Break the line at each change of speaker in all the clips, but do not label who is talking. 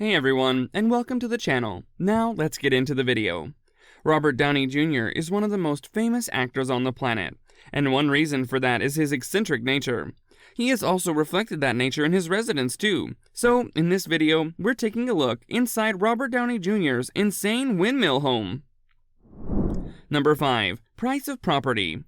Hey everyone, and welcome to the channel. Now let's get into the video. Robert Downey Jr. is one of the most famous actors on the planet, and one reason for that is his eccentric nature. He has also reflected that nature in his residence too. So, in this video, we're taking a look inside Robert Downey Jr.'s insane windmill home. Number 5. Price of property.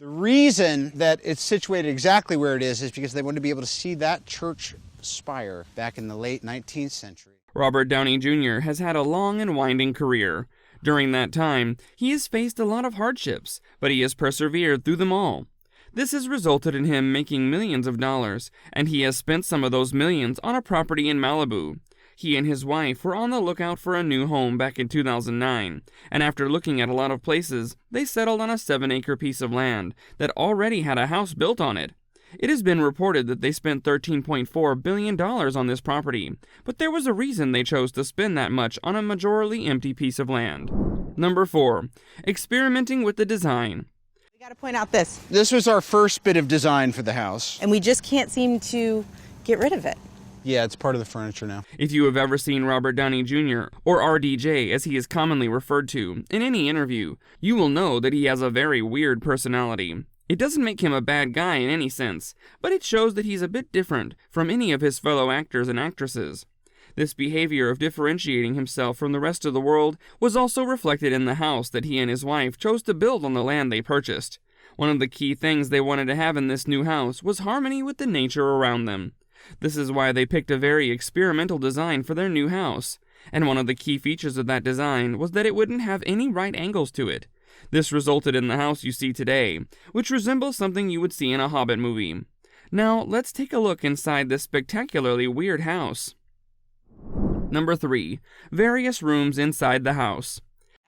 The reason that it's situated exactly where it is because they wanted to be able to see that church spire back in the late 19th century.
Robert Downey Jr. has had a long and winding career. During that time, he has faced a lot of hardships, but he has persevered through them all. This has resulted in him making millions of dollars, and he has spent some of those millions on a property in Malibu. He and his wife were on the lookout for a new home back in 2009, and after looking at a lot of places, they settled on a 7-acre piece of land that already had a house built on it. It has been reported that they spent $13.4 billion on this property, but there was a reason they chose to spend that much on a majorly empty piece of land. Number 4. Experimenting with the design.
We got to point out this.
This was our first bit of design for the house.
And we just can't seem to get rid of it.
Yeah, it's part of the furniture now.
If you have ever seen Robert Downey Jr., or RDJ as he is commonly referred to, in any interview, you will know that he has a very weird personality. It doesn't make him a bad guy in any sense, but it shows that he's a bit different from any of his fellow actors and actresses. This behavior of differentiating himself from the rest of the world was also reflected in the house that he and his wife chose to build on the land they purchased. One of the key things they wanted to have in this new house was harmony with the nature around them. This is why they picked a very experimental design for their new house, and one of the key features of that design was that it wouldn't have any right angles to it. This resulted in the house you see today, which resembles something you would see in a Hobbit movie. Now, let's take a look inside this spectacularly weird house. Number 3. Various rooms inside the house.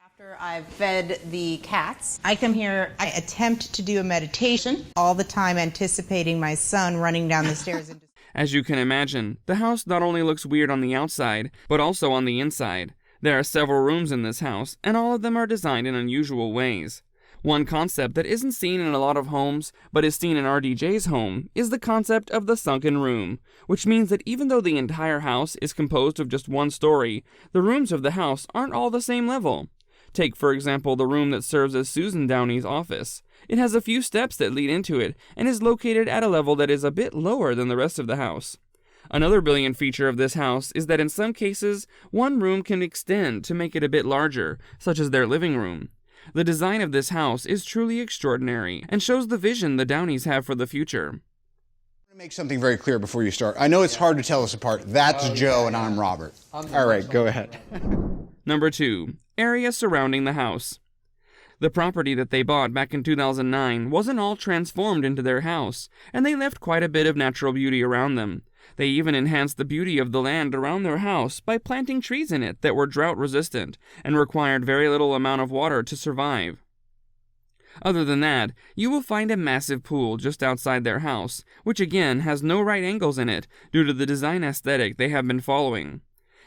After I've fed the cats, I come here, I attempt to do a meditation, all the time anticipating my son running down the stairs.
As you can imagine, the house not only looks weird on the outside, but also on the inside. There are several rooms in this house, and all of them are designed in unusual ways. One concept that isn't seen in a lot of homes, but is seen in RDJ's home, is the concept of the sunken room, which means that even though the entire house is composed of just one story, the rooms of the house aren't all the same level. Take, for example, the room that serves as Susan Downey's office. It has a few steps that lead into it, and is located at a level that is a bit lower than the rest of the house. Another brilliant feature of this house is that in some cases, one room can extend to make it a bit larger, such as their living room. The design of this house is truly extraordinary, and shows the vision the Downeys have for the future.
I'm going to make something very clear before you start. I know it's hard to tell us apart. That's Joe and I'm Robert. All right, go ahead.
Number 2. Area surrounding the house. The property that they bought back in 2009 wasn't all transformed into their house, and they left quite a bit of natural beauty around them. They even enhanced the beauty of the land around their house by planting trees in it that were drought resistant and required very little amount of water to survive. Other than that, you will find a massive pool just outside their house, which again has no right angles in it due to the design aesthetic they have been following.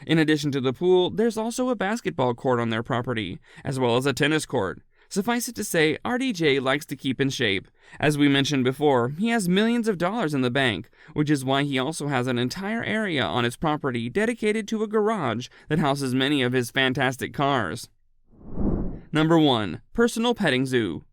In addition to the pool, there's also a basketball court on their property, as well as a tennis court. Suffice it to say, RDJ likes to keep in shape. As we mentioned before, he has millions of dollars in the bank, which is why he also has an entire area on his property dedicated to a garage that houses many of his fantastic cars. Number 1. Personal petting zoo.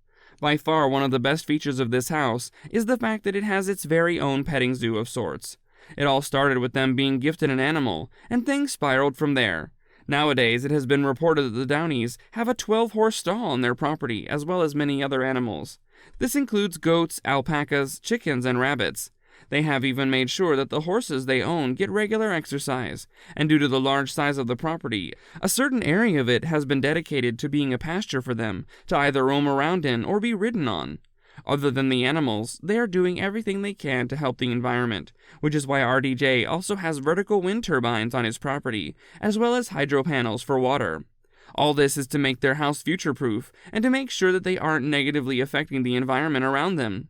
By far one of the best features of this house is the fact that it has its very own petting zoo of sorts. It all started with them being gifted an animal, and things spiraled from there. Nowadays, it has been reported that the Downeys have a 12-horse stall on their property, as well as many other animals. This includes goats, alpacas, chickens, and rabbits. They have even made sure that the horses they own get regular exercise, and due to the large size of the property, a certain area of it has been dedicated to being a pasture for them, to either roam around in or be ridden on. Other than the animals, they are doing everything they can to help the environment, which is why RDJ also has vertical wind turbines on his property, as well as hydro panels for water. All this is to make their house future-proof, and to make sure that they aren't negatively affecting the environment around them.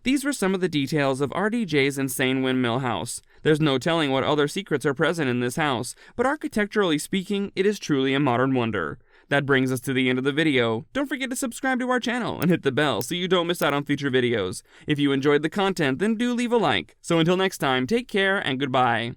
These were some of the details of RDJ's insane windmill house. There's no telling what other secrets are present in this house, but architecturally speaking, it is truly a modern wonder. That brings us to the end of the video. Don't forget to subscribe to our channel and hit the bell so you don't miss out on future videos. If you enjoyed the content, then do leave a like. So until next time, take care and goodbye.